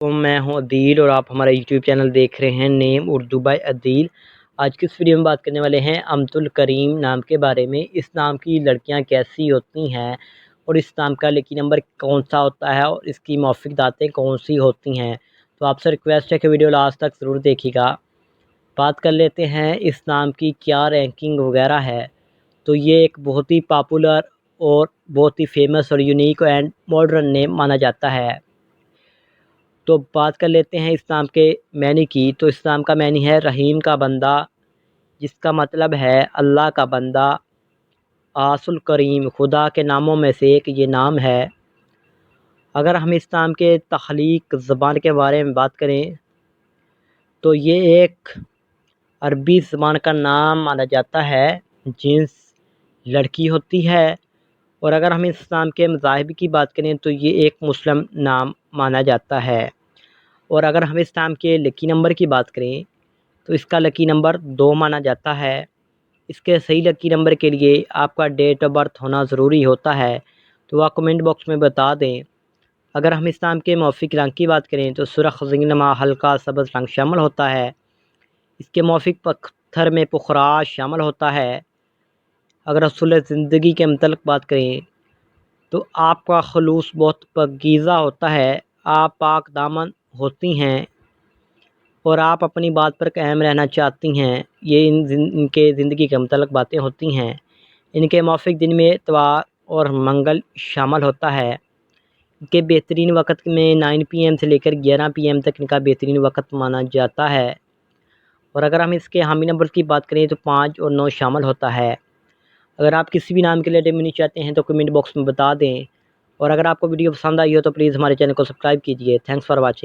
تو میں ہوں عدیل اور آپ ہمارا یوٹیوب چینل دیکھ رہے ہیں نیم اردو بائی عدیل۔ آج کی اس ویڈیو میں بات کرنے والے ہیں امت الکریم نام کے بارے میں۔ اس نام کی لڑکیاں کیسی ہوتی ہیں اور اس نام کا لکی نمبر کون سا ہوتا ہے اور اس کی موافق داتیں کون سی ہوتی ہیں، تو آپ سے ریکویسٹ ہے کہ ویڈیو لاسٹ تک ضرور دیکھیے گا۔ بات کر لیتے ہیں اس نام کی کیا رینکنگ وغیرہ ہے۔ تو یہ ایک بہت ہی پاپولر اور بہت ہی فیمس اور یونیک اینڈ ماڈرن نیم مانا جاتا ہے۔ تو بات کر لیتے ہیں اس نام کے معنی کی۔ تو اس نام کا معنی ہے رحیم کا بندہ، جس کا مطلب ہے اللہ کا بندہ۔ آس الکریم خدا کے ناموں میں سے ایک یہ نام ہے۔ اگر ہم اس نام کے تخلیق زبان کے بارے میں بات کریں تو یہ ایک عربی زبان کا نام مانا جاتا ہے، جنس لڑکی ہوتی ہے۔ اور اگر ہم اس نام کے مذاہب کی بات کریں تو یہ ایک مسلم نام مانا جاتا ہے۔ اور اگر ہم اس نام کے لکی نمبر کی بات کریں تو اس کا لکی نمبر 2 مانا جاتا ہے۔ اس کے صحیح لکی نمبر کے لیے آپ کا ڈیٹ آف برتھ ہونا ضروری ہوتا ہے، تو آپ کمنٹ باکس میں بتا دیں۔ اگر ہم اس نام کے موافق رنگ کی بات کریں تو سرخ زینما ہلکا سبز رنگ شامل ہوتا ہے۔ اس کے موافق پتھر میں پخراج شامل ہوتا ہے۔ اگر اصول زندگی کے متعلق بات کریں تو آپ کا خلوص بہت پاکیزہ ہوتا ہے، آپ پاک دامن ہوتی ہیں اور آپ اپنی بات پر قائم رہنا چاہتی ہیں۔ یہ ان کے زندگی کے متعلق باتیں ہوتی ہیں۔ ان کے موافق دن میں اتوار اور منگل شامل ہوتا ہے۔ ان کے بہترین وقت میں 9 PM سے لے کر 11 PM تک ان کا بہترین وقت مانا جاتا ہے۔ اور اگر ہم اس کے حامی نمبر کی بات کریں تو 5 اور 9 شامل ہوتا ہے۔ اگر آپ کسی بھی نام کے لیے ڈیمونی چاہتے ہیں تو کمنٹ باکس میں بتا دیں۔ اور اگر آپ کو ویڈیو پسند آئی ہو تو پلیز ہمارے چینل کو سبسکرائب کیجیے۔ Thanks for watching.